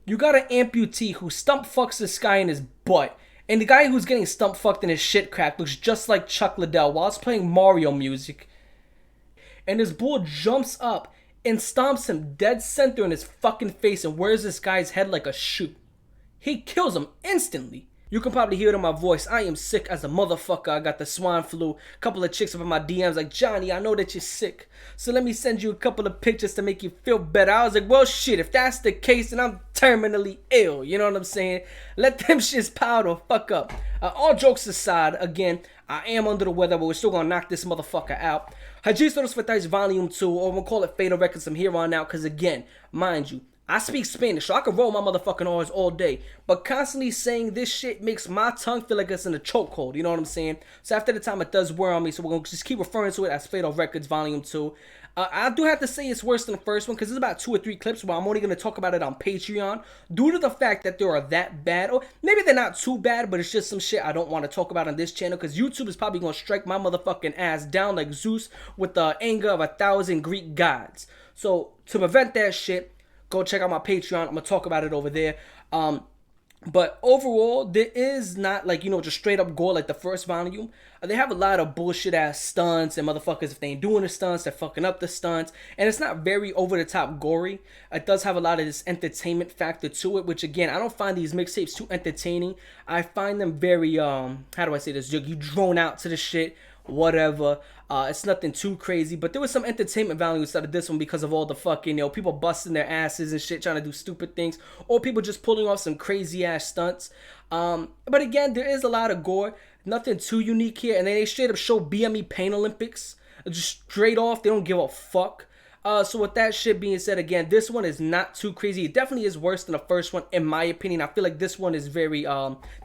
You got an amputee who stump fucks this guy in his butt. And the guy who's getting stump fucked in his shit crack looks just like Chuck Liddell while it's playing Mario music. And this bull jumps up and stomps him dead center in his fucking face and wears this guy's head like a shoe. He kills him instantly. You can probably hear it in my voice. I am sick as a motherfucker. I got the swine flu. A couple of chicks up in my DMs like, Johnny, I know that you're sick, so let me send you a couple of pictures to make you feel better. I was like, well, shit, if that's the case, then I'm terminally ill. You know what I'm saying? Let them shits pile the fuck up. All jokes aside, again, I am under the weather, but we're still gonna knock this motherfucker out. Registros Fatais Volume 2, or we'll call it Fatal Records from here on out, because again, mind you, I speak Spanish, so I can roll my motherfucking R's all day. But constantly saying this shit makes my tongue feel like it's in a chokehold, you know what I'm saying? So after the time, it does wear on me, so we're going to just keep referring to it as Fatal Records Volume 2. I do have to say it's worse than the first one, because there's about 2 or 3 clips where I'm only going to talk about it on Patreon, due to the fact that they are that bad. Or maybe they're not too bad, but it's just some shit I don't want to talk about on this channel, because YouTube is probably going to strike my motherfucking ass down like Zeus with the anger of 1,000 Greek gods. So to prevent that shit, go check out my Patreon. I'm going to talk about it over there. But overall, there is not like, you know, just straight up gore like the first volume. They have a lot of bullshit ass stunts and motherfuckers, if they ain't doing the stunts, they're fucking up the stunts. And it's not very over the top gory. It does have a lot of this entertainment factor to it, which again, I don't find these mixtapes too entertaining. I find them very, how do I say this? You drone out to the shit. Whatever, it's nothing too crazy, but there was some entertainment value inside of this one because of all the fucking, you know, people busting their asses and shit trying to do stupid things, or people just pulling off some crazy ass stunts. But again, there is a lot of gore, nothing too unique here, and then they straight up show BME Pain Olympics, just straight off, they don't give a fuck. So with that shit being said, again, this one is not too crazy. It definitely is worse than the first one, in my opinion. I feel like this one is very,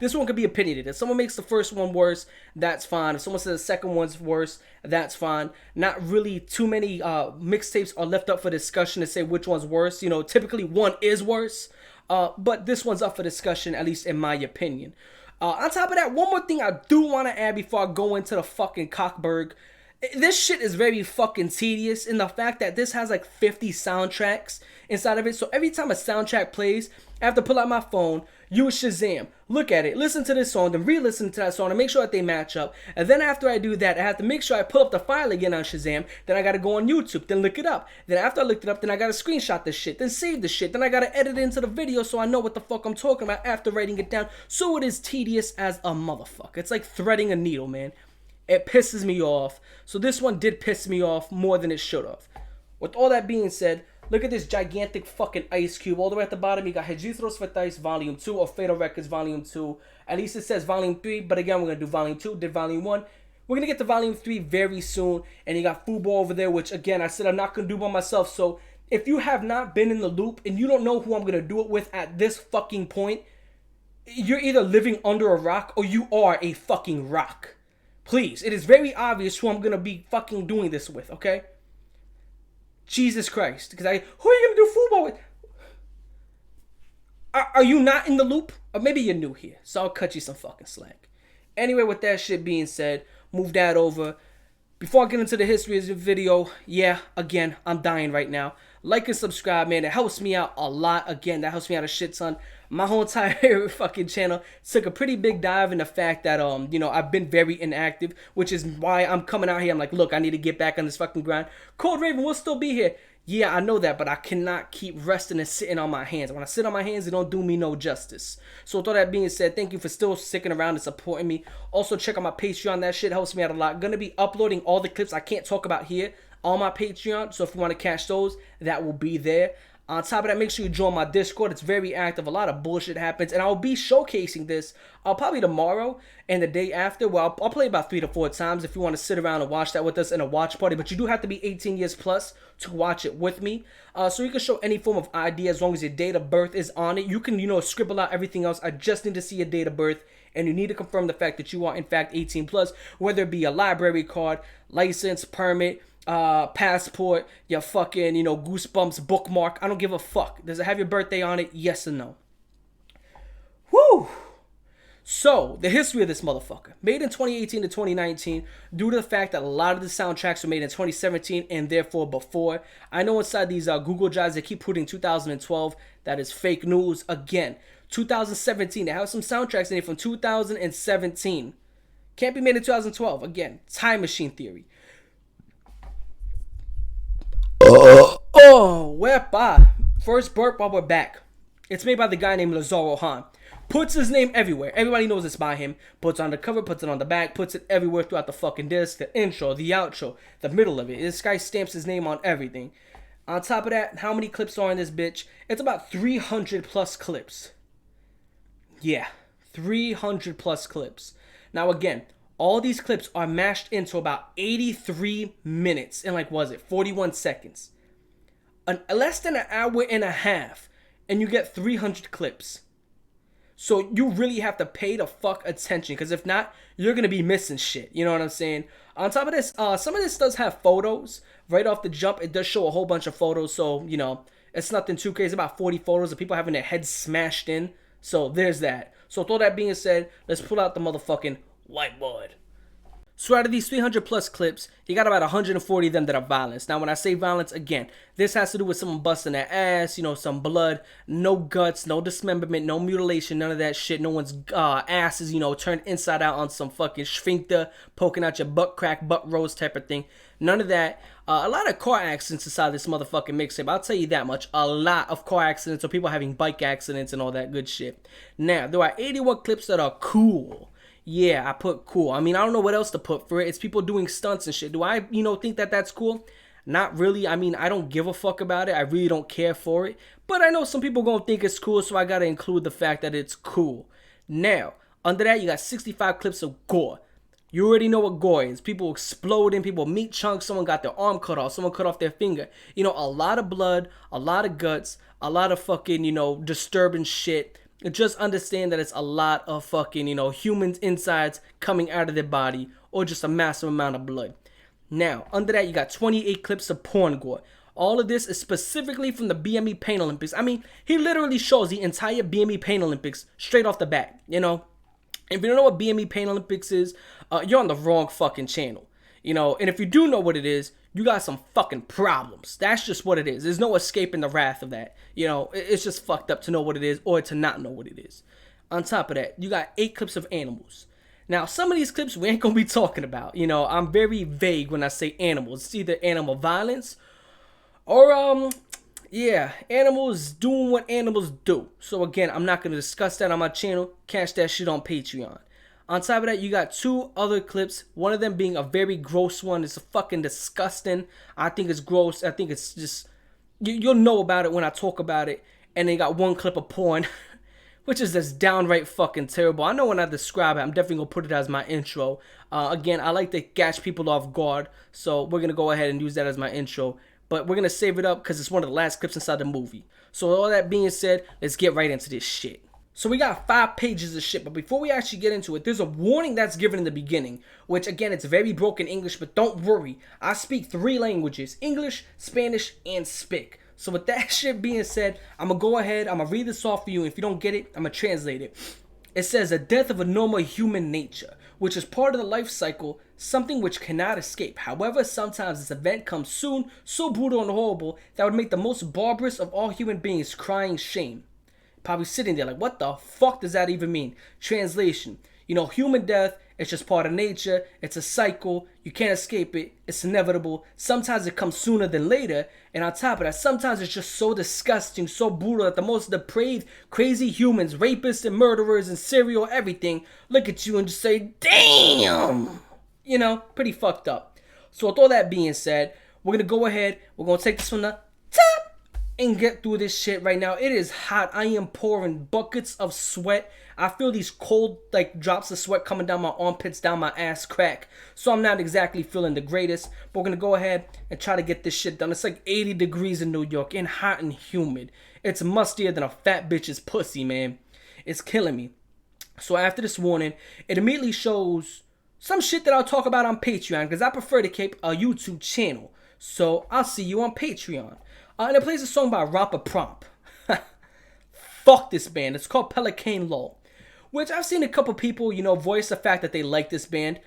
this one could be opinionated. If someone makes the first one worse, that's fine. If someone says the second one's worse, that's fine. Not really too many mixtapes are left up for discussion to say which one's worse. You know, typically one is worse, but this one's up for discussion, at least in my opinion. On top of that, one more thing I do want to add before I go into the fucking Cockberg. This shit is very fucking tedious in the fact that this has like 50 soundtracks inside of it. So every time a soundtrack plays, I have to pull out my phone, use Shazam, look at it, listen to this song, then re-listen to that song and make sure that they match up. And then after I do that, I have to make sure I pull up the file again on Shazam. Then I gotta go on YouTube, then look it up. Then after I looked it up, then I gotta screenshot this shit, then save the shit. Then I gotta edit it into the video so I know what the fuck I'm talking about after writing it down. So it is tedious as a motherfucker. It's like threading a needle, man. It pisses me off. So this one did piss me off more than it should have. With all that being said, look at this gigantic fucking ice cube. All the way at the bottom, you got Registros Fatais Volume 2 or Fatal Records Volume 2. At least it says Volume 3, but again, we're going to do Volume 2, did Volume 1. We're going to get to Volume 3 very soon. And you got Fubo over there, which again, I said I'm not going to do by myself. So if you have not been in the loop and you don't know who I'm going to do it with at this fucking point, you're either living under a rock or you are a fucking rock. Please, it is very obvious who I'm going to be fucking doing this with, okay? Jesus Christ. Because who are you going to do football with? Are you not in the loop? Or maybe you're new here, so I'll cut you some fucking slack. Anyway, with that shit being said, move that over. Before I get into the history of the video, yeah, again, I'm dying right now. Like and subscribe, man. It helps me out a lot. Again, that helps me out a shit ton. My whole entire fucking channel took a pretty big dive in the fact that, you know, I've been very inactive, which is why I'm coming out here. I'm like, look, I need to get back on this fucking grind. ColdRaven will still be here. Yeah, I know that, but I cannot keep resting and sitting on my hands. When I sit on my hands, it don't do me no justice. So with all that being said, thank you for still sticking around and supporting me. Also, check out my Patreon. That shit helps me out a lot. Gonna be uploading all the clips I can't talk about here on my Patreon. So if you want to catch those, that will be there. On top of that, make sure you join my Discord. It's very active. A lot of bullshit happens. And I'll be showcasing this probably tomorrow and the day after. Well, I'll play about 3 to 4 times if you want to sit around and watch that with us in a watch party. But you do have to be 18 years plus to watch it with me. So you can show any form of ID as long as your date of birth is on it. You can, you know, scribble out everything else. I just need to see your date of birth. And you need to confirm the fact that you are, in fact, 18 plus. Whether it be a library card, license, permit, passport, your fucking, you know, Goosebumps bookmark. I don't give a fuck. Does it have your birthday on it? Yes or no? Woo! So, the history of this motherfucker. Made in 2018 to 2019, due to the fact that a lot of the soundtracks were made in 2017 and therefore before. I know inside these Google Drives they keep putting 2012. That is fake news. Again, 2017. They have some soundtracks in it from 2017. Can't be made in 2012. Again, time machine theory. Oh, wepa. First burp while we're back. It's made by the guy named Lazaro Han. Puts his name everywhere. Everybody knows it's by him. Puts it on the cover, puts it on the back, puts it everywhere throughout the fucking disc. The intro, the outro, the middle of it. This guy stamps his name on everything. On top of that, how many clips are in this bitch? It's about 300 plus clips. Yeah, 300 plus clips. Now again, all these clips are mashed into about 83 minutes and 41 seconds. Less than an hour and a half, and you get 300 clips. So you really have to pay the fuck attention, because if not, you're going to be missing shit. You know what I'm saying? On top of this, some of this does have photos. Right off the jump, it does show a whole bunch of photos. So, it's nothing too crazy. About 40 photos of people having their heads smashed in. So there's that. So with all that being said, let's pull out the motherfucking whiteboard. So out of these 300 plus clips, you got about 140 of them that are violence. Now when I say violence, again, this has to do with someone busting their ass, some blood, no guts, no dismemberment, no mutilation, none of that shit. No one's ass is, turned inside out on some fucking sphincter, poking out your butt crack, butt rose type of thing. None of that. A lot of car accidents inside this motherfucking mixtape. I'll tell you that much. A lot of car accidents or people having bike accidents and all that good shit. Now, there are 81 clips that are cool. Yeah, I put cool. I mean, I don't know what else to put for it. It's people doing stunts and shit. Do I, think that that's cool? Not really. I mean, I don't give a fuck about it. I really don't care for it. But I know some people gonna think it's cool, so I gotta include the fact that it's cool. Now, under that, you got 65 clips of gore. You already know what gore is. People exploding, people meat chunks, someone got their arm cut off, someone cut off their finger. A lot of blood, a lot of guts, a lot of fucking, disturbing shit. Just understand that it's a lot of fucking, humans' insides coming out of their body, or just a massive amount of blood. Now, under that, you got 28 clips of porn gore. All of this is specifically from the BME Pain Olympics. I mean, he literally shows the entire BME Pain Olympics straight off the bat, If you don't know what BME Pain Olympics is, you're on the wrong fucking channel. And if you do know what it is, you got some fucking problems. That's just what it is. There's no escaping the wrath of that. It's just fucked up to know what it is or to not know what it is. On top of that, you got 8 clips of animals. Now, some of these clips we ain't gonna be talking about. I'm very vague when I say animals. It's either animal violence or, animals doing what animals do. So again, I'm not gonna discuss that on my channel. Catch that shit on Patreon. On top of that, you got 2 other clips. One of them being a very gross one. It's fucking disgusting. I think it's gross. I think it's just... You'll know about it when I talk about it. And then you got 1 clip of porn, which is just downright fucking terrible. I know when I describe it, I'm definitely going to put it as my intro. Again, I like to catch people off guard. So we're going to go ahead and use that as my intro. But we're going to save it up because it's one of the last clips inside the movie. So with all that being said, let's get right into this shit. So we got 5 pages of shit, but before we actually get into it, there's a warning that's given in the beginning, which again, it's very broken English, but don't worry. I speak 3 languages, English, Spanish, and Spic. So with that shit being said, I'm going to go ahead, I'm going to read this off for you. If you don't get it, I'm going to translate it. It says, a death of a normal human nature, which is part of the life cycle, something which cannot escape. However, sometimes this event comes soon, so brutal and horrible, that would make the most barbarous of all human beings crying shame. Probably sitting there like, what the fuck does that even mean? Translation. Human death, it's just part of nature. It's a cycle. You can't escape it. It's inevitable. Sometimes it comes sooner than later. And on top of that, sometimes it's just so disgusting, so brutal that the most depraved, crazy humans, rapists and murderers and serial everything, look at you and just say, damn! Pretty fucked up. So with all that being said, we're going to go ahead. We're going to take this from the top and get through this shit right now. It is hot. I am pouring buckets of sweat. I feel these cold drops of sweat coming down my armpits, down my ass crack. So I'm not exactly feeling the greatest. But we're gonna go ahead and try to get this shit done. It's like 80 degrees in New York and hot and humid. It's mustier than a fat bitch's pussy, man. It's killing me. So after this warning, it immediately shows some shit that I'll talk about on Patreon, because I prefer to keep a YouTube channel. So I'll see you on Patreon. And it plays a song by Rapper Prompt. Fuck this band. It's called Pelican Law. which I've seen a couple people, voice the fact that they like this band.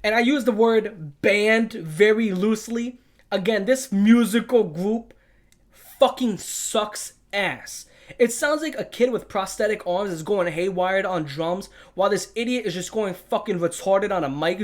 And I use the word band very loosely. Again, this musical group fucking sucks ass. It sounds like a kid with prosthetic arms is going haywire on drums, while this idiot is just going fucking retarded on a mic.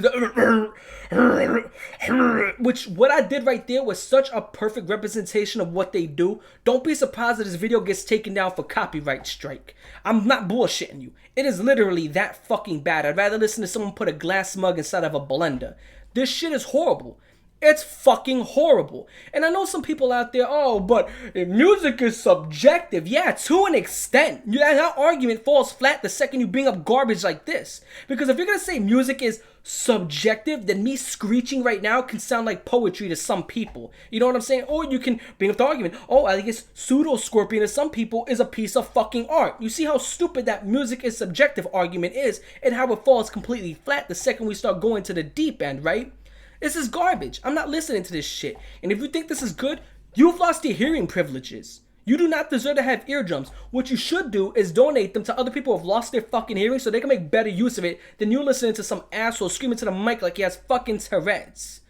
Which, what I did right there was such a perfect representation of what they do. Don't be surprised that this video gets taken down for copyright strike. I'm not bullshitting you. It is literally that fucking bad. I'd rather listen to someone put a glass mug inside of a blender. This shit is horrible. It's fucking horrible. And I know some people out there, oh, but music is subjective. Yeah, to an extent. Yeah, that argument falls flat the second you bring up garbage like this. Because if you're going to say music is subjective, then me screeching right now can sound like poetry to some people. You know what I'm saying? Or you can bring up the argument, oh, I guess pseudo-scorpion to some people is a piece of fucking art. You see how stupid that music is subjective argument is and how it falls completely flat the second we start going to the deep end, right? This is garbage. I'm not listening to this shit. And if you think this is good, you've lost your hearing privileges. You do not deserve to have eardrums. What you should do is donate them to other people who have lost their fucking hearing so they can make better use of it than you listening to some asshole screaming to the mic like he has fucking Tourette's.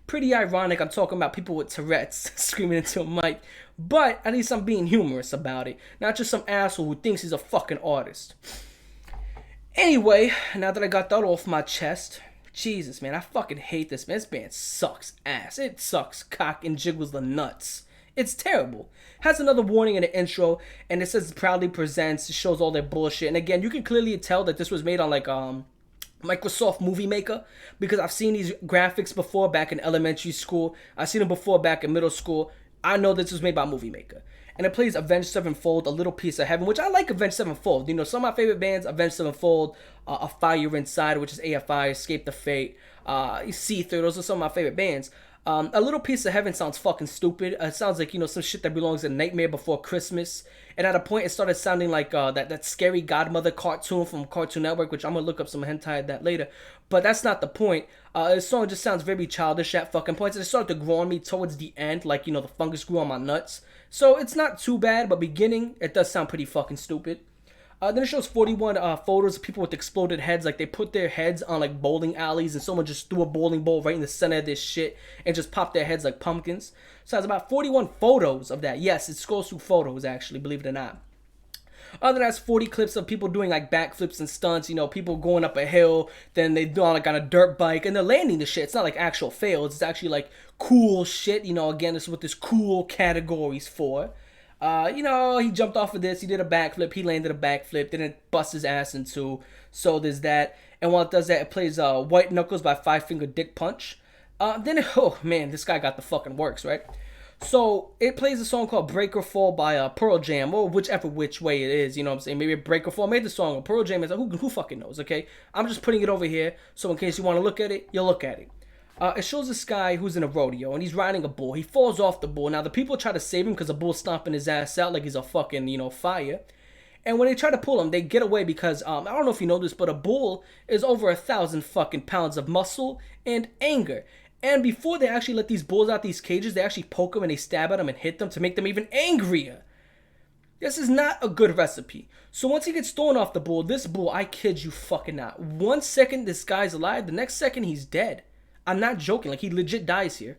Pretty ironic I'm talking about people with Tourette's screaming into a mic. But at least I'm being humorous about it. Not just some asshole who thinks he's a fucking artist. Anyway, now that I got that off my chest... Jesus, man, I fucking hate this, man. This band sucks ass. It sucks cock and jiggles the nuts. It's terrible. Has another warning in the intro, and it says proudly presents, shows all their bullshit. And again, you can clearly tell that this was made on like Microsoft Movie Maker, because I've seen these graphics before back in elementary school. I've seen them before back in middle school. I know this was made by Movie Maker. And it plays Avenged Sevenfold, A Little Piece of Heaven, which I like Avenged Sevenfold. You know, some of my favorite bands, Avenged Sevenfold, A Fire Inside, which is AFI, Escape the Fate, Seether, those are some of my favorite bands. A Little Piece of Heaven sounds fucking stupid. It sounds like, some shit that belongs in Nightmare Before Christmas. And at a point, it started sounding like that scary Godmother cartoon from Cartoon Network, which I'm going to look up some hentai of that later. But that's not the point. This song just sounds very childish at fucking points. And it started to grow on me towards the end, like, the fungus grew on my nuts. So it's not too bad, but beginning, it does sound pretty fucking stupid. Then it shows 41 photos of people with exploded heads. Like, they put their heads on, like, bowling alleys, and someone just threw a bowling ball right in the center of this shit and just popped their heads like pumpkins. So it has about 41 photos of that. Yes, it scrolls through photos, actually, believe it or not. Other than that, 40 clips of people doing, like, backflips and stunts. People going up a hill, then they do like on a dirt bike, and they're landing the shit. It's not, like, actual fails. It's actually, like, cool shit. Again, this is what this cool category's for. He jumped off of this, he did a backflip, he landed a backflip, didn't bust his ass in two, so there's that. And while it does that, it plays White Knuckles by Five Finger Dick Punch. Oh man, this guy got the fucking works, right? So, it plays a song called Break or Fall by Pearl Jam, or which way it is, you know what I'm saying? Maybe Break or Fall made the song, or Pearl Jam is, who fucking knows, okay? I'm just putting it over here, so in case you want to look at it, you'll look at it. It shows this guy who's in a rodeo, and he's riding a bull. He falls off the bull. Now, the people try to save him because the bull's stomping his ass out like he's a fucking, fire. And when they try to pull him, they get away because, I don't know if you know this, but a bull is over 1,000 fucking pounds of muscle and anger. And before they actually let these bulls out these cages, they actually poke them and they stab at them and hit them to make them even angrier. This is not a good recipe. So once he gets thrown off the bull, this bull, I kid you fucking not. 1 second, this guy's alive. The next second, he's dead. I'm not joking, like, he legit dies here.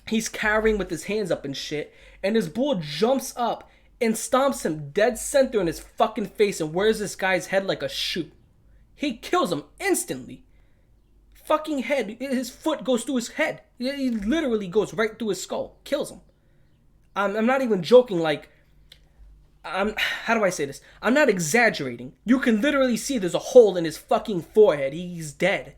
He's cowering with his hands up and shit, and this bull jumps up and stomps him dead center in his fucking face and wears this guy's head like a shoe. He kills him instantly. Fucking head, his foot goes through his head. He literally goes right through his skull. Kills him. I'm not even joking, like, how do I say this? I'm not exaggerating. You can literally see there's a hole in his fucking forehead. He's dead.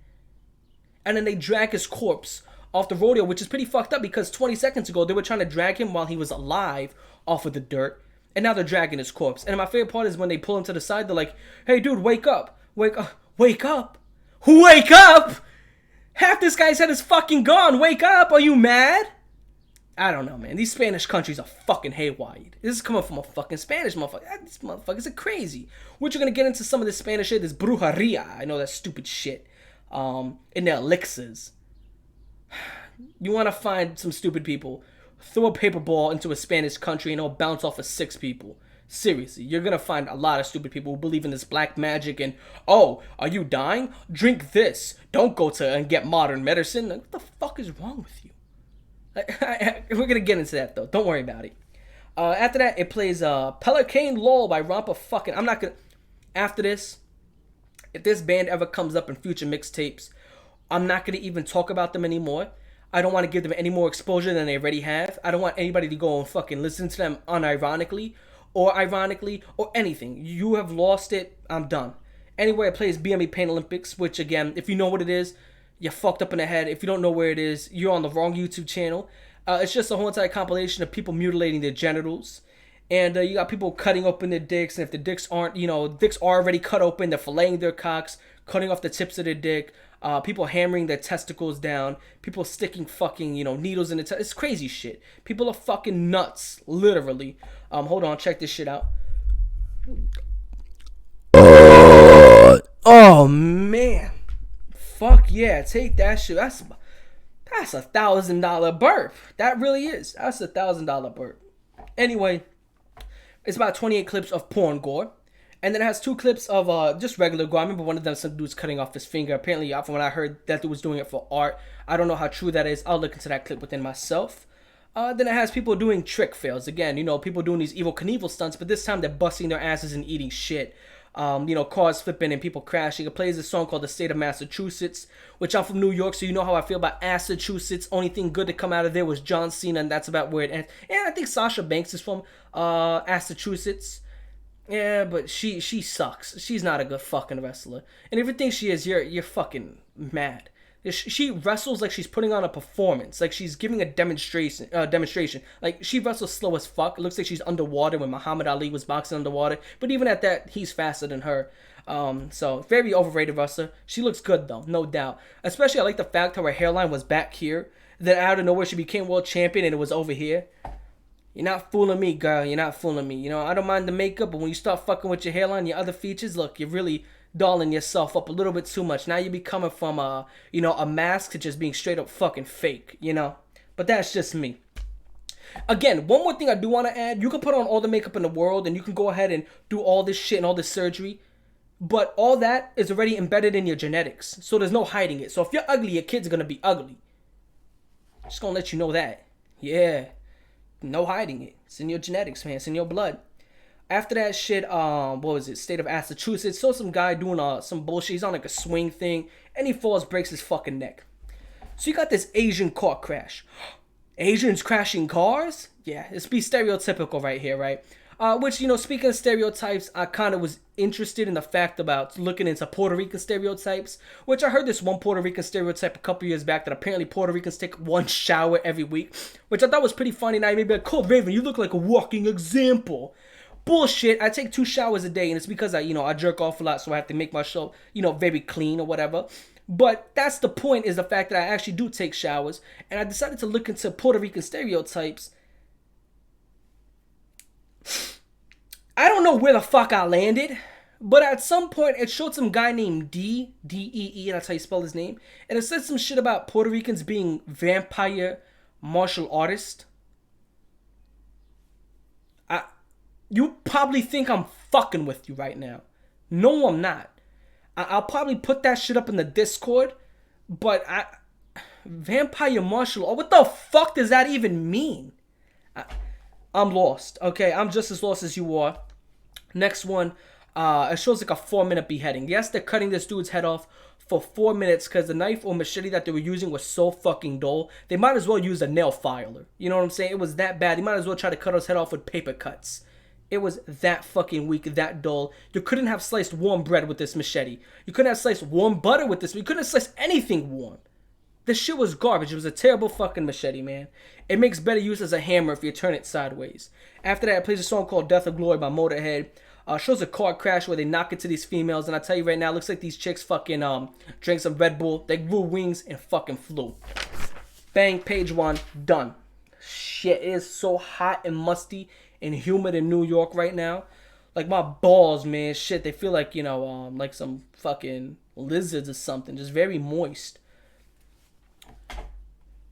And then they drag his corpse off the rodeo, which is pretty fucked up because 20 seconds ago, they were trying to drag him while he was alive off of the dirt. And now they're dragging his corpse. And my favorite part is when they pull him to the side, they're like, hey, dude, wake up. Wake up. Wake up. Wake up. Half this guy's head is fucking gone. Wake up. Are you mad? I don't know, man. These Spanish countries are fucking haywire. This is coming from a fucking Spanish motherfucker. These motherfuckers are crazy. We're just going to get into some of this Spanish shit, this brujeria. I know that stupid shit. In their elixirs. You want to find some stupid people, throw a paper ball into a Spanish country and it'll bounce off of 6 people. Seriously, you're gonna find a lot of stupid people who believe in this black magic and, oh, are you dying? Drink this. Don't go to and get modern medicine. Like, what the fuck is wrong with you? We're gonna get into that though. Don't worry about it. After that, it plays Pelican Lol by Rompa fucking. I'm not gonna. After this, if this band ever comes up in future mixtapes, I'm not gonna even talk about them anymore. I don't want to give them any more exposure than they already have. I don't want anybody to go and fucking listen to them unironically or ironically or anything. You have lost it. I'm done. Anyway, it plays BME Pain Olympics, which again, if you know what it is, you're fucked up in the head. If you don't know where it is, you're on the wrong YouTube channel. It's just a whole entire compilation of people mutilating their genitals. And you got people cutting open their dicks, and if the dicks aren't, dicks are already cut open, they're filleting their cocks, cutting off the tips of their dick, people hammering their testicles down, people sticking fucking, needles in the it's crazy shit. People are fucking nuts, literally. Hold on, check this shit out. Oh, man. Fuck yeah, take that shit. That's $1,000 burp. That really is. That's $1,000 burp. Anyway, it's about 28 clips of porn gore. And then it has 2 clips of just regular gore. I remember one of them, some dude's cutting off his finger. Apparently, from what I heard, that dude was doing it for art. I don't know how true that is. I'll look into that clip within myself. Then it has people doing trick fails. Again, people doing these Evil Knievel stunts, but this time they're busting their asses and eating shit. Cars flipping and people crashing. It plays a song called The State of Massachusetts, which I'm from New York, so you know how I feel about Massachusetts. Only thing good to come out of there was John Cena, and that's about where it ends. And I think Sasha Banks is from Massachusetts. Yeah, but she sucks. She's not a good fucking wrestler. And if you think she is, you're fucking mad. She wrestles like she's putting on a performance, like she's giving a demonstration. Like she wrestles slow as fuck. It looks like she's underwater when Muhammad Ali was boxing underwater. But even at that, he's faster than her. So very overrated wrestler. She looks good though, no doubt. Especially I like the fact how her hairline was back here. Then out of nowhere she became world champion and it was over here. You're not fooling me, girl. You're not fooling me. I don't mind the makeup, but when you start fucking with your hairline, your other features, look, you're really dolling yourself up a little bit too much. Now you're becoming from a mask to just being straight up fucking fake, But that's just me. Again, one more thing I do want to add. You can put on all the makeup in the world and you can go ahead and do all this shit and all this surgery. But all that is already embedded in your genetics. So there's no hiding it. So if you're ugly, your kid's going to be ugly. Just going to let you know that. Yeah. No hiding it. It's in your genetics, man. It's in your blood. After that shit, what was it? State of Massachusetts. Saw some guy doing some bullshit. He's on like a swing thing. And he falls, breaks his fucking neck. So you got this Asian car crash. Asians crashing cars? Yeah, it's be stereotypical right here, right? Which, speaking of stereotypes, I kind of was interested in the fact about looking into Puerto Rican stereotypes, which I heard this one Puerto Rican stereotype a couple years back that apparently Puerto Ricans take one shower every week, which I thought was pretty funny. Now you may be like, ColdRaven, you look like a walking example. Bullshit. I take 2 showers a day, and it's because I jerk off a lot, so I have to make myself, very clean or whatever. But that's the point, is the fact that I actually do take showers, and I decided to look into Puerto Rican stereotypes. I don't know where the fuck I landed, but at some point it showed some guy named D-E-E, and that's how you spell his name, and it said some shit about Puerto Ricans being vampire martial artists. You probably think I'm fucking with you right now. No, I'm not. I'll probably put that shit up in the Discord, but vampire martial art, what the fuck does that even mean? I'm lost. Okay, I'm just as lost as you are. Next one, it shows like a 4-minute beheading. Yes, they're cutting this dude's head off for 4 minutes because the knife or machete that they were using was so fucking dull. They might as well use a nail filer. You know what I'm saying? It was that bad. They might as well try to cut his head off with paper cuts. It was that fucking weak, that dull. You couldn't have sliced warm bread with this machete. You couldn't have sliced warm butter with this. You couldn't have sliced anything warm. This shit was garbage. It was a terrible fucking machete, man. It makes better use as a hammer if you turn it sideways. After that, it plays a song called Death of Glory by Motorhead. Shows a car crash where they knock into these females. And I tell you right now, it looks like these chicks fucking drank some Red Bull. They grew wings and fucking flew. Bang, page 1, done. Shit, it is so hot and musty and humid in New York right now. Like my balls, man. Shit, they feel like, like some fucking lizards or something. Just very moist.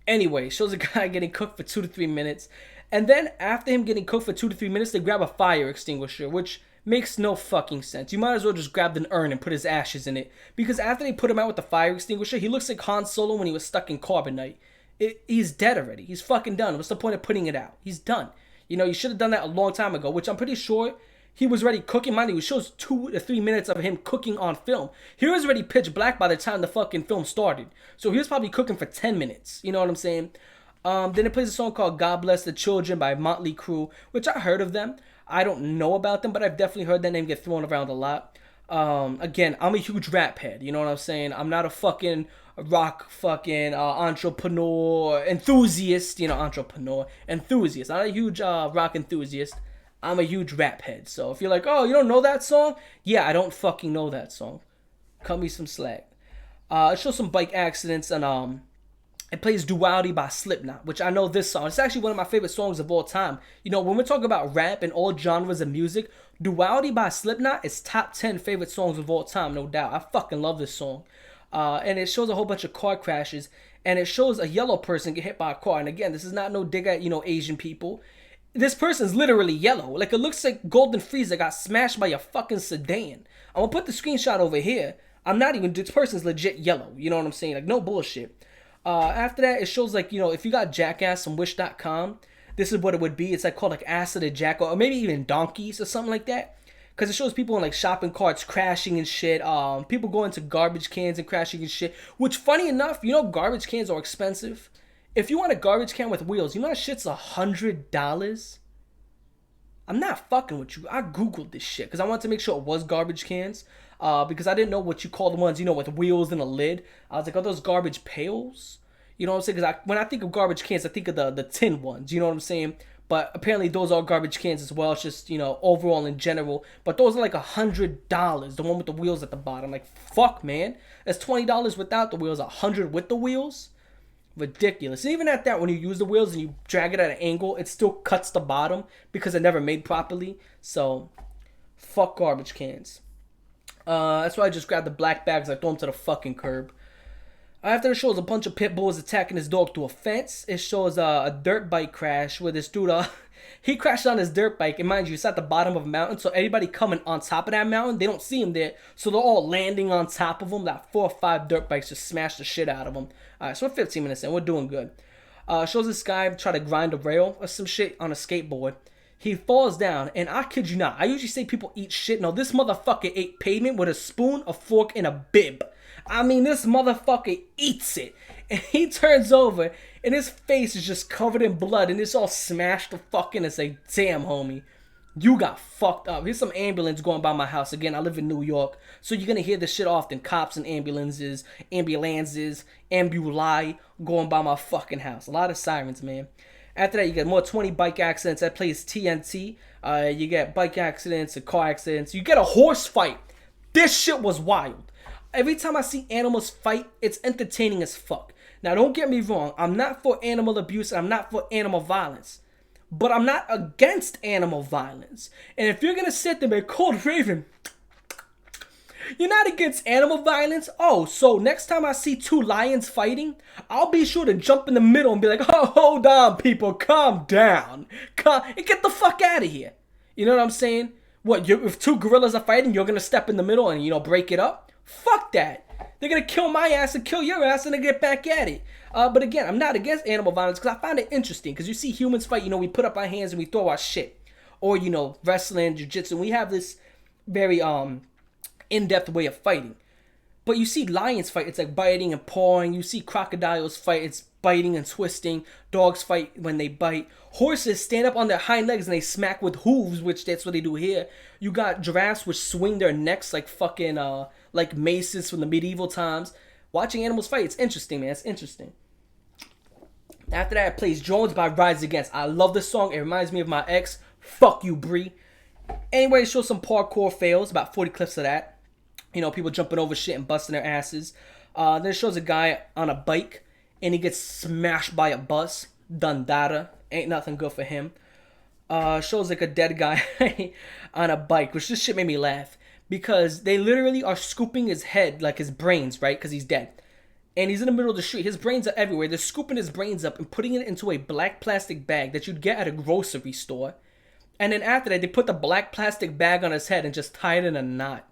Anyway, shows a guy getting cooked for 2 to 3 minutes. And then after him getting cooked for 2 to 3 minutes, they grab a fire extinguisher, which makes no fucking sense. You might as well just grab an urn and put his ashes in it. Because after they put him out with the fire extinguisher, he looks like Han Solo when he was stuck in carbonite. He's dead already. He's fucking done. What's the point of putting it out? He's done. You know, you should have done that a long time ago, which I'm pretty sure he was already cooking. Mind you, it shows 2 to 3 minutes of him cooking on film. He was already pitch black by the time the fucking film started. So he was probably cooking for 10 minutes. You know what I'm saying? Then it plays a song called God Bless the Children by Motley Crue, which I heard of them. I don't know about them, but I've definitely heard that name get thrown around a lot. Again, I'm a huge rap head. You know what I'm saying? I'm not a fucking rock fucking entrepreneur enthusiast. You know, entrepreneur enthusiast. I'm not a huge rock enthusiast. I'm a huge rap head. So if you're like, oh, you don't know that song? Yeah, I don't fucking know that song. Cut me some slack. It shows some bike accidents and it plays Duality by Slipknot, which I know this song. It's actually one of my favorite songs of all time. You know, when we're talking about rap and all genres of music, Duality by Slipknot is top 10 favorite songs of all time, no doubt. I fucking love this song. And it shows a whole bunch of car crashes, and it shows a yellow person get hit by a car. And again, this is not no dig at, you know, Asian people. This person's literally yellow. Like, it looks like Golden Frieza got smashed by a fucking sedan. I'm gonna put the screenshot over here. This person's legit yellow. You know what I'm saying? Like, no bullshit. After that, it shows, like, you know, if you got Jackass from Wish.com, this is what it would be. It's like called like Acid and Jack, or maybe even Donkeys or something like that. Because it shows people in like shopping carts crashing and shit. People going to garbage cans and crashing and shit. Which, funny enough, you know garbage cans are expensive. If you want a garbage can with wheels, you know that shit's $100. I'm not fucking with you. I googled this shit because I wanted to make sure it was garbage cans. Because I didn't know what you call the ones, you know, with wheels and a lid. I was like, are those garbage pails? You know what I'm saying? Because when I think of garbage cans, I think of the tin ones. You know what I'm saying? But apparently those are garbage cans as well. It's just, you know, overall in general. But those are like $100. The one with the wheels at the bottom. Like, fuck, man. That's $20 without the wheels. $100 with the wheels? Ridiculous. And even at that, when you use the wheels and you drag it at an angle, it still cuts the bottom because they're never made properly. So, fuck garbage cans. That's why I just grabbed the black bags. I throw them to the fucking curb. After it shows a bunch of pit bulls attacking his dog through a fence. It shows a dirt bike crash where this dude, he crashed on his dirt bike. And mind you, it's at the bottom of a mountain. So everybody coming on top of that mountain, they don't see him there. So they're all landing on top of him. Like 4 or 5 dirt bikes just smashed the shit out of him. Alright, so we're 15 minutes in. We're doing good. Shows this guy try to grind a rail or some shit on a skateboard. He falls down, and I kid you not, I usually say people eat shit. No, this motherfucker ate pavement with a spoon, a fork, and a bib. I mean, this motherfucker eats it. And he turns over, and his face is just covered in blood, and it's all smashed to fucking, and say, damn, homie, you got fucked up. Here's some ambulance going by my house. Again, I live in New York, so you're gonna hear this shit often. Cops and ambulances, ambuli going by my fucking house. A lot of sirens, man. After that, you get more 20 bike accidents. That plays TNT. You get bike accidents and car accidents. You get a horse fight. This shit was wild. Every time I see animals fight, it's entertaining as fuck. Now, don't get me wrong. I'm not for animal abuse. I'm not for animal violence. But I'm not against animal violence. And if you're going to sit there and ColdRaven, you're not against animal violence? Oh, so next time I see 2 lions fighting, I'll be sure to jump in the middle and be like, oh, hold on, people, calm down. And get the fuck out of here. You know what I'm saying? What, if 2 gorillas are fighting, you're going to step in the middle and, you know, break it up? Fuck that. They're going to kill my ass and kill your ass and then get back at it. But again, I'm not against animal violence because I find it interesting. Because you see humans fight, you know, we put up our hands and we throw our shit. Or, you know, wrestling, jiu-jitsu. We have this very, in-depth way of fighting. But you see lions fight, it's like biting and pawing. You see crocodiles fight, it's biting and twisting. Dogs fight when they bite. Horses stand up on their hind legs and they smack with hooves, which that's what they do here. You got giraffes which swing their necks like fucking like maces from the medieval times. Watching animals fight, it's interesting, man. It's interesting. After that, it plays Jones by Rise Against. I love this song. It reminds me of my ex. Fuck you, Bree. Anyway, it shows some parkour fails, about 40 clips of that. You know, people jumping over shit and busting their asses. Then it shows a guy on a bike, and he gets smashed by a bus. Dundada. Ain't nothing good for him. Shows like a dead guy on a bike, which this shit made me laugh. Because they literally are scooping his head, like his brains, right? Because he's dead. and he's in the middle of the street. His brains are everywhere. They're scooping his brains up and putting it into a black plastic bag that you'd get at a grocery store. And then after that, they put the black plastic bag on his head and just tie it in a knot.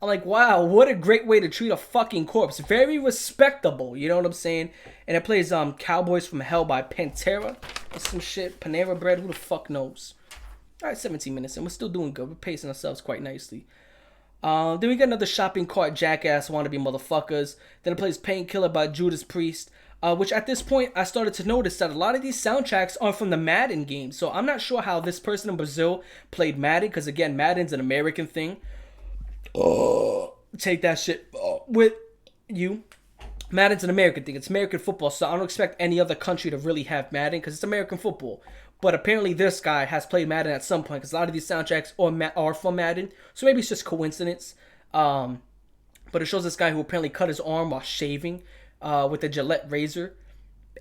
I'm like, wow, what a great way to treat a fucking corpse. Very respectable, you know what I'm saying? And it plays Cowboys from Hell by Pantera or some shit. Panera Bread, who the fuck knows? Alright, 17 minutes and we're still doing good. We're pacing ourselves quite nicely. Then we get another shopping cart jackass wannabe motherfuckers. Then it plays Painkiller by Judas Priest. Which at this point I started to notice that a lot of these soundtracks are from the Madden games. So I'm not sure how this person in Brazil played Madden, because again, Madden's an American thing. Take that shit with you. Madden's an American thing. It's American football, so I don't expect any other country to really have Madden because it's American football. But apparently this guy has played Madden at some point because a lot of these soundtracks are from Madden. So maybe it's just coincidence. But it shows this guy who apparently cut his arm while shaving with a Gillette razor.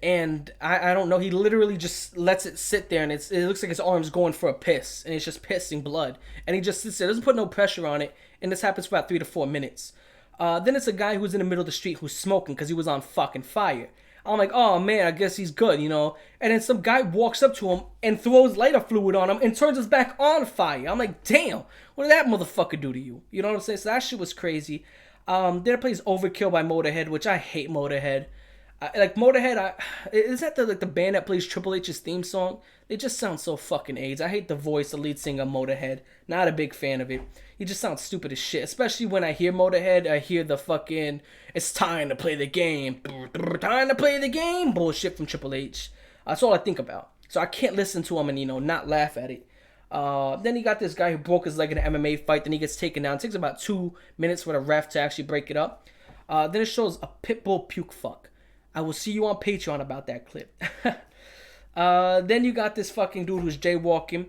And I don't know, he literally just lets it sit there and it looks like his arm's going for a piss. And it's just pissing blood. And he just sits there, doesn't put no pressure on it. And this happens for about 3 to 4 minutes. Then it's a guy who's in the middle of the street who's smoking because he was on fucking fire. I'm like, oh man, I guess he's good, you know. And then some guy walks up to him and throws lighter fluid on him and turns his back on fire. I'm like, damn, what did that motherfucker do to you? You know what I'm saying? So that shit was crazy. Then it plays Overkill by Motorhead, which I hate Motorhead. Like Motorhead, is that the band that plays Triple H's theme song? They just sound so fucking AIDS. I hate the voice, the lead singer Motorhead. Not a big fan of it. He just sounds stupid as shit. Especially when I hear Motorhead, I hear the fucking "it's time to play the game, time to play the game" bullshit from Triple H. That's all I think about. So I can't listen to him and not laugh at it. Then you got this guy who broke his leg in an MMA fight. Then he gets taken down. It takes about 2 minutes for the ref to actually break it up. Then it shows a pitbull puke fuck. I will see you on Patreon about that clip. Then you got this fucking dude who's jaywalking.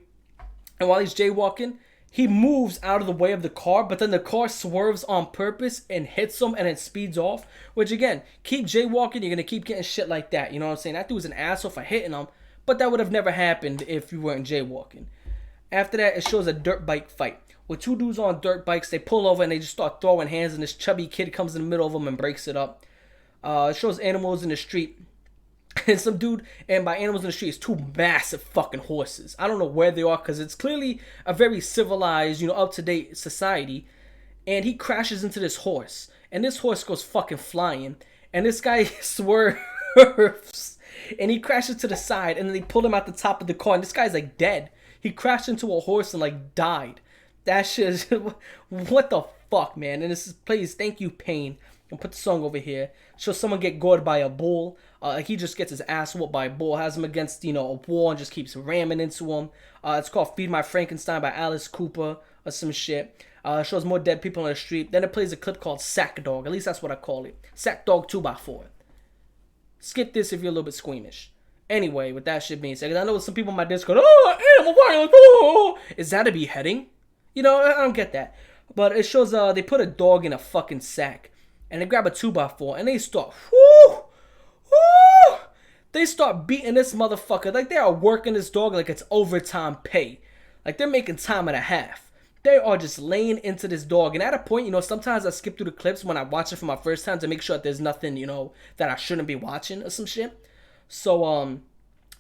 And while he's jaywalking, he moves out of the way of the car, but then the car swerves on purpose and hits him and it speeds off. Which again, keep jaywalking, you're going to keep getting shit like that. You know what I'm saying? That dude's an asshole for hitting him, but that would have never happened if you weren't jaywalking. After that, it shows a dirt bike fight. With 2 dudes on dirt bikes, they pull over and they just start throwing hands, and this chubby kid comes in the middle of them and breaks it up. It shows animals in the street. And some dude, and by animals in the street, it's 2 massive fucking horses. I don't know where they are because it's clearly a very civilized, up-to-date society. And he crashes into this horse. And this horse goes fucking flying. And this guy swerves. And he crashes to the side. And then they pull him out the top of the car. And this guy's like dead. He crashed into a horse and like died. That shit is... what the fuck, man? And this plays Thank You Pain. I'll put the song over here. Shows someone get gored by a bull. He just gets his ass whooped by a bull. Has him against, a wall and just keeps ramming into him. It's called Feed My Frankenstein by Alice Cooper or some shit. Shows more dead people on the street. Then it plays a clip called Sack Dog. At least that's what I call it. Sack Dog 2x4. Skip this if you're a little bit squeamish. Anyway, with that shit being said, I know some people in my Discord, animal violence, is that a beheading? I don't get that. But it shows they put a dog in a fucking sack. And they grab a 2x4 and they start, they start beating this motherfucker. Like they are working this dog like it's overtime pay. Like they're making time and a half. They are just laying into this dog. And at a point, sometimes I skip through the clips when I watch it for my first time to make sure that there's nothing, that I shouldn't be watching or some shit. So,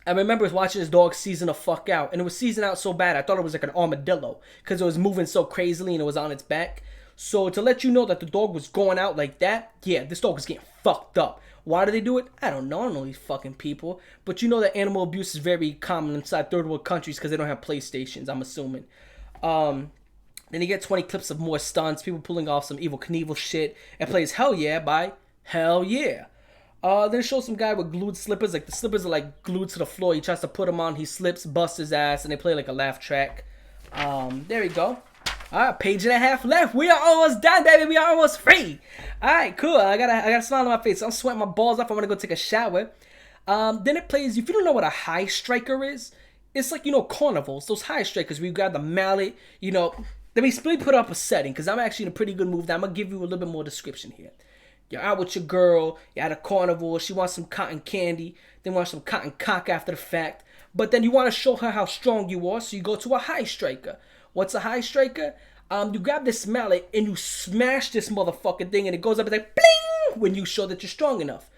I remember watching this dog season the fuck out. And it was seasoned out so bad, I thought it was like an armadillo. Because it was moving so crazily and it was on its back. So to let you know that the dog was going out like that, yeah, this dog was getting fucked up. Why do they do it? I don't know. I don't know these fucking people. But you know that animal abuse is very common inside third world countries because they don't have PlayStations, I'm assuming. Then you get 20 clips of more stunts, people pulling off some Evel Knievel shit. It plays Hell Yeah by Hell Yeah. Then it shows some guy with glued slippers. Like the slippers are like glued to the floor. He tries to put them on. He slips, busts his ass, and they play like a laugh track. There we go. Alright, page and a half left. We are almost done, baby. We are almost free. Alright, cool. I got a smile on my face. I'm sweating my balls off. I'm gonna go take a shower. Then it plays, if you don't know what a high striker is, it's like, carnivals. Those high strikers where you got the mallet, Let me put up a setting because I'm actually in a pretty good mood. Now I'm gonna give you a little bit more description here. You're out with your girl, you're at a carnival, she wants some cotton candy, then wants some cotton cock after the fact. But then you want to show her how strong you are, so you go to a high striker. What's a high striker? You grab this mallet and you smash this motherfucking thing and it goes up and it's like bling! when you show that you're strong enough.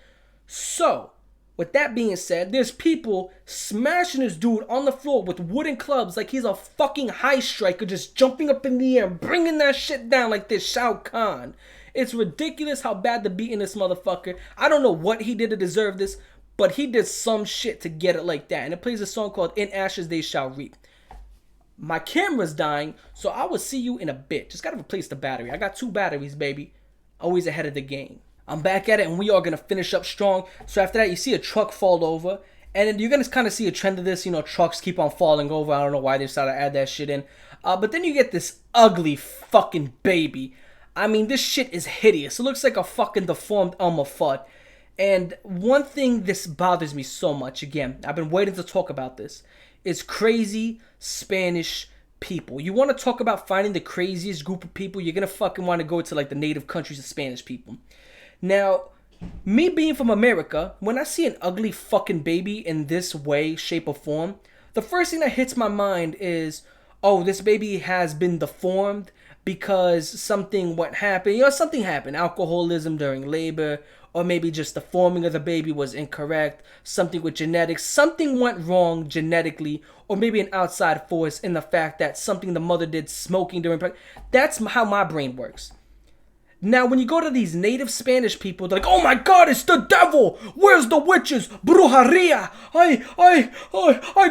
So, with that being said, there's people smashing this dude on the floor with wooden clubs like he's a fucking high striker, just jumping up in the air, bringing that shit down like this Shao Kahn. It's ridiculous how bad the beating this motherfucker. I don't know what he did to deserve this, but he did some shit to get it like that. And it plays a song called In Ashes They Shall Reap. My camera's dying, so I will see you in a bit. Just gotta replace the battery. I got 2 batteries, baby. Always ahead of the game. I'm back at it, and we are going to finish up strong. So after that, you see a truck fall over. And then you're going to kind of see a trend of this. You know, trucks keep on falling over. I don't know why they decided to add that shit in. But then you get this ugly fucking baby. I mean, this shit is hideous. It looks like a fucking deformed Elmer Fudd. And one thing this bothers me so much, again, I've been waiting to talk about this, is crazy Spanish people. You want to talk about finding the craziest group of people, you're going to fucking want to go to like the native countries of Spanish people. Now, me being from America, when I see an ugly fucking baby in this way, shape, or form, the first thing that hits my mind is, oh, this baby has been deformed because something happened. You know, something happened. Alcoholism during labor, or maybe just the forming of the baby was incorrect, something with genetics, something went wrong genetically, or maybe an outside force in the fact that something the mother did smoking during pregnancy. That's how my brain works. Now, when you go to these native Spanish people, they're like, oh my God, it's the devil. Where's the witches? Brujeria. Ay,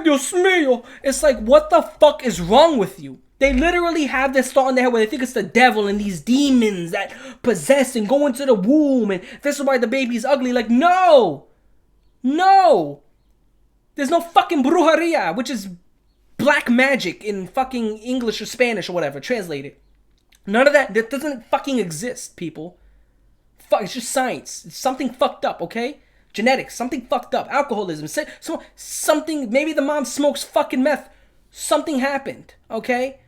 Dios mío. It's like, what the fuck is wrong with you? They literally have this thought in their head where they think it's the devil and these demons that possess and go into the womb. And this is why the baby's ugly. Like, no. No. There's no fucking brujeria, which is black magic in fucking English or Spanish or whatever. Translate it. None of that. That doesn't fucking exist, people. Fuck, it's just science. It's something fucked up, okay? Genetics, something fucked up. Alcoholism, something. Maybe the mom smokes fucking meth. Something happened, okay?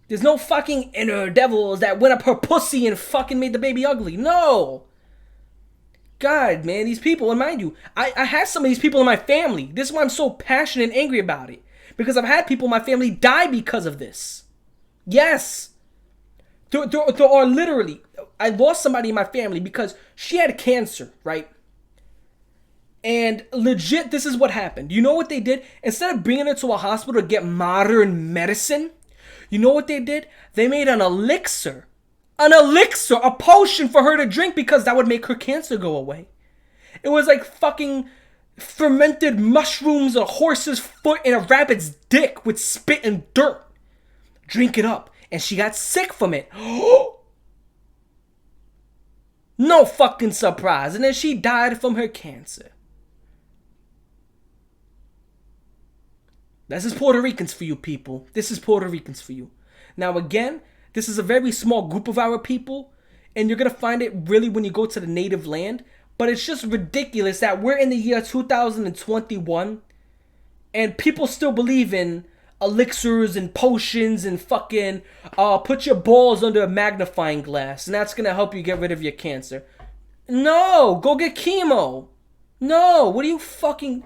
There's no fucking inner devils that went up her pussy and fucking made the baby ugly. No. God, man, these people, and mind you, I have some of these people in my family. This is why I'm so passionate and angry about it. Because I've had people in my family die because of this. Yes. There are literally, I lost somebody in my family because she had cancer, right? And legit, this is what happened. You know what they did? Instead of bringing her to a hospital to get modern medicine, you know what they did? They made an elixir. An elixir, a potion for her to drink because that would make her cancer go away. It was like fucking fermented mushrooms, a horse's foot, and a rabbit's dick with spit and dirt. Drink it up. And she got sick from it. No fucking surprise. And then she died from her cancer. This is Puerto Ricans for you, people. This is Puerto Ricans for you. Now, again, this is a very small group of our people. And you're going to find it really when you go to the native land. But it's just ridiculous that we're in the year 2021. And people still believe in elixirs and potions and fucking put your balls under a magnifying glass and that's gonna help you get rid of your cancer. No, go get chemo. No, what are you fucking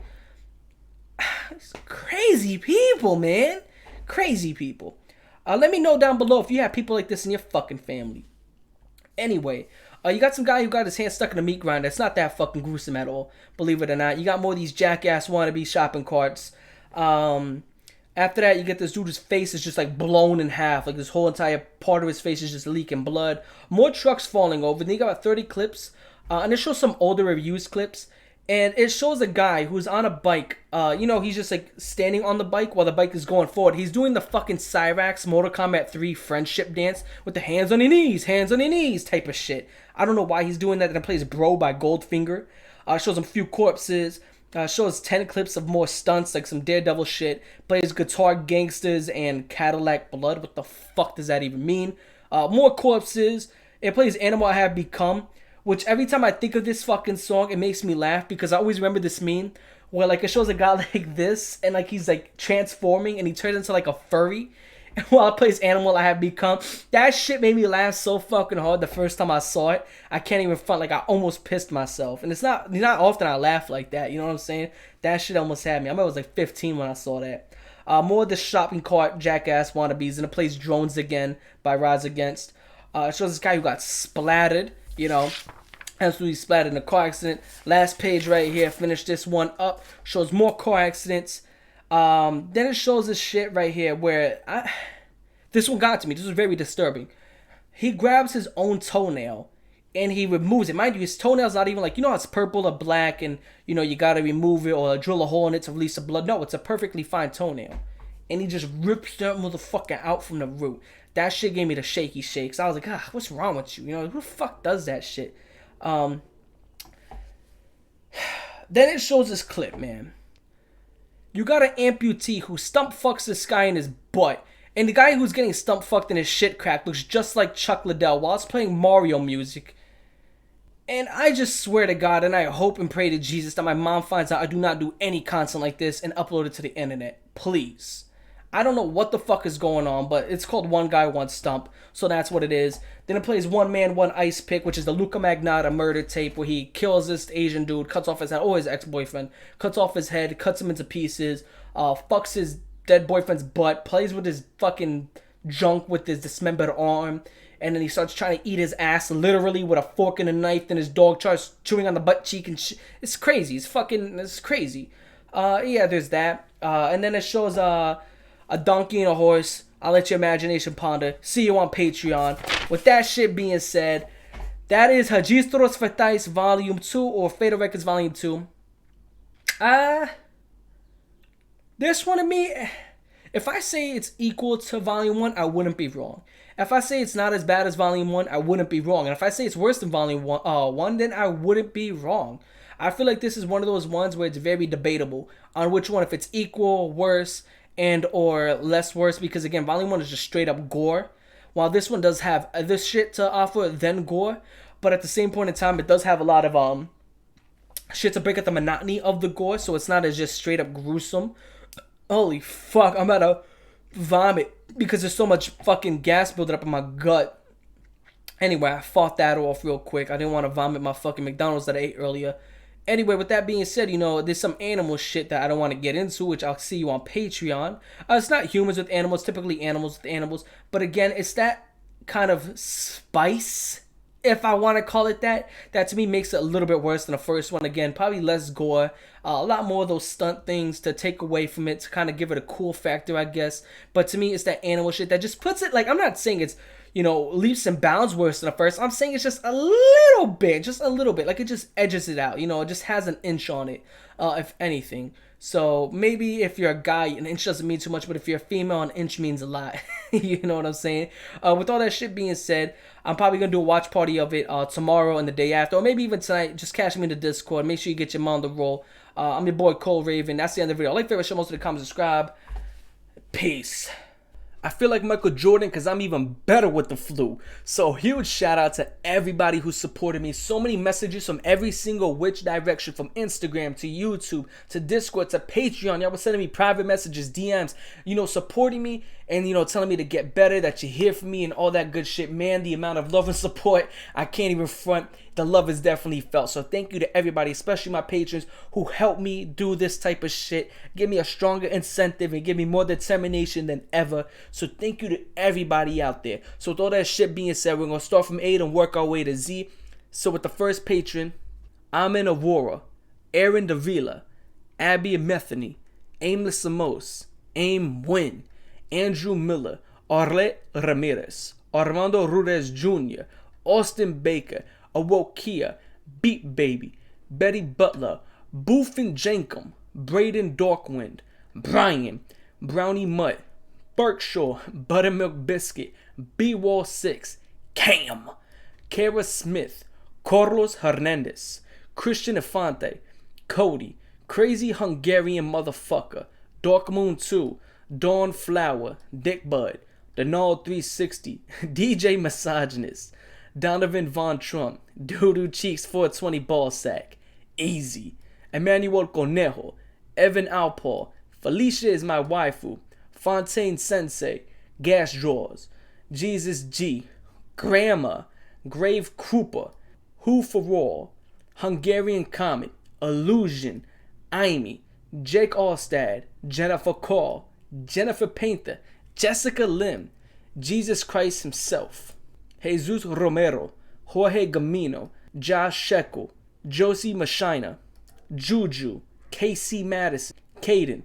crazy people, man. Crazy people. Let me know down below if you have people like this in your fucking family. Anyway, you got some guy who got his hand stuck in a meat grinder. It's not that fucking gruesome at all, believe it or not. You got more of these jackass wannabe shopping carts. After that, you get this dude whose face is just like blown in half. Like this whole entire part of his face is just leaking blood. More trucks falling over. Then you got about 30 clips. And it shows some older reviews clips. And it shows a guy who's on a bike. You know, he's just like standing on the bike while the bike is going forward. He's doing the fucking Cyrax Mortal Kombat 3 friendship dance with the hands on your knees type of shit. I don't know why he's doing that. Then it plays Bro by Goldfinger. Shows him a few corpses. Shows 10 clips of more stunts, like some Daredevil shit. Plays Guitar Gangsters and Cadillac Blood. What the fuck does that even mean? More corpses. It plays Animal I Have Become. Which every time I think of this fucking song, it makes me laugh. Because I always remember this meme. Where like it shows a guy like this. And like he's like transforming. And he turns into like a furry. And while it plays Animal I Have Become. That shit made me laugh so fucking hard the first time I saw it. I can't even front. Like I almost pissed myself. And it's not often I laugh like that. You know what I'm saying? That shit almost had me. I remember I was like 15 when I saw that. More of the shopping cart jackass wannabes. And it plays Drones Again by Rise Against. It shows this guy who got splattered. You know. absolutely splattered in a car accident. Last page right here, finish this one up, shows more car accidents. Then it shows this shit right here where this one got to me. This was very disturbing. He grabs his own toenail and he removes it. Mind you, his toenail's not even like, you know how it's purple or black and, you know, you gotta remove it or drill a hole in it to release the blood. No, it's a perfectly fine toenail. And he just rips that motherfucker out from the root. That shit gave me the shaky shakes. I was like, what's wrong with you? You know, who the fuck does that shit? Then it shows this clip, man. You got an amputee who stump fucks this guy in his butt. And the guy who's getting stump fucked in his shit crack looks just like Chuck Liddell while it's playing Mario music. And I just swear to God, and I hope and pray to Jesus that my mom finds out I do not do any content like this and upload it to the internet. Please. I don't know what the fuck is going on, but it's called One Guy, One Stump, so that's what it is. Then it plays One Man, One Ice Pick, which is the Luca Magnotta murder tape where he kills this Asian dude, cuts off his head, or his ex-boyfriend, cuts off his head, cuts him into pieces, fucks his dead boyfriend's butt, plays with his fucking junk with his dismembered arm, and then he starts trying to eat his ass literally with a fork and a knife, and his dog starts chewing on the butt cheek and shit. It's crazy. It's crazy. Yeah, there's that. And then it shows, a donkey and a horse. I'll let your imagination ponder. See you on Patreon. With that shit being said, that is Registros Fatais Volume 2 or Fatal Records Volume 2. This one to me, if I say it's equal to Volume 1, I wouldn't be wrong. If I say it's not as bad as Volume 1, I wouldn't be wrong. And if I say it's worse than Volume 1, then I wouldn't be wrong. I feel like this is one of those ones where it's very debatable on which one, if it's equal, worse, and or less worse, because again, Volume 1 is just straight up gore, while this one does have this shit to offer than gore, but at the same point in time, it does have a lot of shit to break up the monotony of the gore, so it's not as just straight up gruesome. Holy fuck, I'm about to vomit because there's so much fucking gas building up in my gut. Anyway, I fought that off real quick. I didn't want to vomit my fucking McDonald's that I ate earlier. Anyway, with that being said, you know, there's some animal shit that I don't want to get into, which I'll see you on Patreon. It's not humans with animals, typically animals with animals. But again, it's that kind of spice, if I want to call it that. That to me makes it a little bit worse than the first one. Again, probably less gore. A lot more of those stunt things to take away from it, to kind of give it a cool factor, I guess. But to me, it's that animal shit that just puts it, like, I'm not saying it's, you know, leaps and bounds worse than the first. I'm saying it's just a little bit. Like, it just edges it out. You know, it just has an inch on it, if anything. So, maybe if you're a guy, an inch doesn't mean too much, but if you're a female, an inch means a lot. You know what I'm saying? With all that shit being said, I'm probably going to do a watch party of it tomorrow and the day after, or maybe even tonight. Just catch me in the Discord. Make sure you get your mom on the roll. I'm your boy, ColdRaven. That's the end of the video. Like, favorite, show most of the comments, subscribe. Peace. I feel like Michael Jordan because I'm even better with the flu. So huge shout out to everybody who supported me. So many messages from every single which direction, from Instagram to YouTube to Discord to Patreon. Y'all were sending me private messages, DMs, you know, supporting me and, you know, telling me to get better, that you hear from me and all that good shit. Man, the amount of love and support, I can't even front. The love is definitely felt. So thank you to everybody, especially my patrons who helped me do this type of shit, give me a stronger incentive and give me more determination than ever. So thank you to everybody out there. So with all that shit being said, we're going to start from A and work our way to Z. So with the first patron, Amin Aurora, Aaron Davila, Abby Metheny, Aimless Samos, Aim Win, Andrew Miller, Arlet Ramirez, Armando Ruiz Jr., Austin Baker, Awokia, Beat Baby, Betty Butler, Boofin Jankum, Braden Darkwind, Brian, Brownie Mutt, Berkshaw, Buttermilk Biscuit, B-Wall 6, Cam, Kara Smith, Carlos Hernandez, Christian Infante, Cody, Crazy Hungarian Motherfucker, Dark Moon 2, Dawn Flower, Dick Bud, Donald 360, DJ Misogynist, Donovan Von Trump, Doodoo Cheeks 420 Ballsack, Easy, Emmanuel Conejo, Evan Alpaw, Felicia is my waifu, Fontaine Sensei, Gas Drawers, Jesus G, Grandma, Grave Krupa, Who for All, Hungarian Comet, Illusion, Amy, Jake Allstad, Jennifer Call, Jennifer Painter, Jessica Lim, Jesus Christ himself, Jesus Romero, Jorge Gamino, Josh Shekel, Josie Machina, Juju, KC Madison, Caden,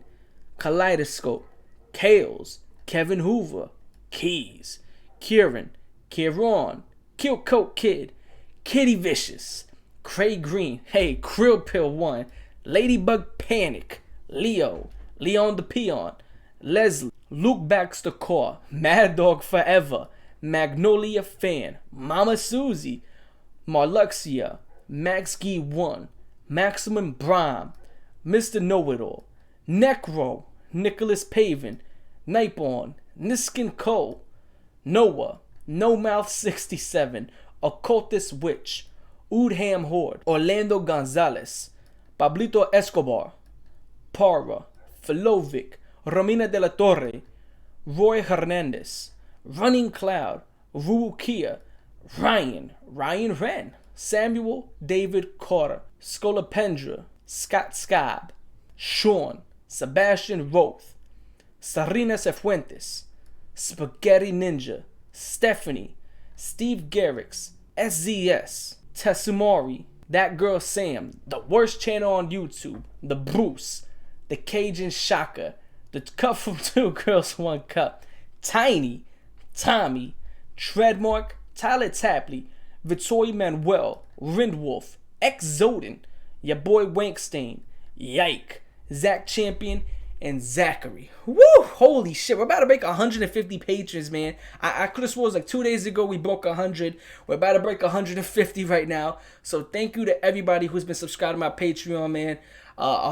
Kaleidoscope, Kales, Kevin Hoover, Keys, Kieran, Kieran, Kill Coat Kid, Kitty Vicious, Craig Green, hey, Krill Pill 1, Ladybug Panic, Leo, Leon the Peon, Leslie, Luke Baxter Core, Mad Dog Forever, Magnolia Fan, Mama Susie, Marluxia, Max Gee 1, Maximum Brime, Mr. Know-It-All, Necro, Nicholas Paven, Nipon, Niskin Cole, Noah, No Mouth 67, Occultist Witch, Udham Horde, Orlando Gonzalez, Pablito Escobar, Para, Filovic, Romina de la Torre, Roy Hernandez, Running Cloud, Ruukia, Ryan Wren, Samuel David Carter, Scolapendra, Scott Scab, Sean, Sebastian Roth, Sarina Cifuentes, Spaghetti Ninja, Stephanie, Steve Garrix, SZS, Tessumari, That Girl Sam, The Worst Channel on YouTube, The Bruce, The Cajun Shaka, The Cup from Two Girls One Cup, Tiny, Tommy, Treadmark, Tyler Tapley, Vittoria Manuel, Rindwolf, X Zoden, your boy Wankstein, Yike, Zach Champion, and Zachary. Woo! Holy shit, we're about to break 150 patrons, man. I could have sworn it was like 2 days ago we broke 100. We're about to break 150 right now. So thank you to everybody who's been subscribed to my Patreon, man.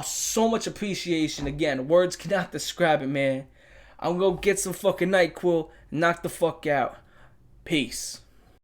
So much appreciation. Again, words cannot describe it, man. I'm gonna get some fucking NyQuil, knock the fuck out. Peace.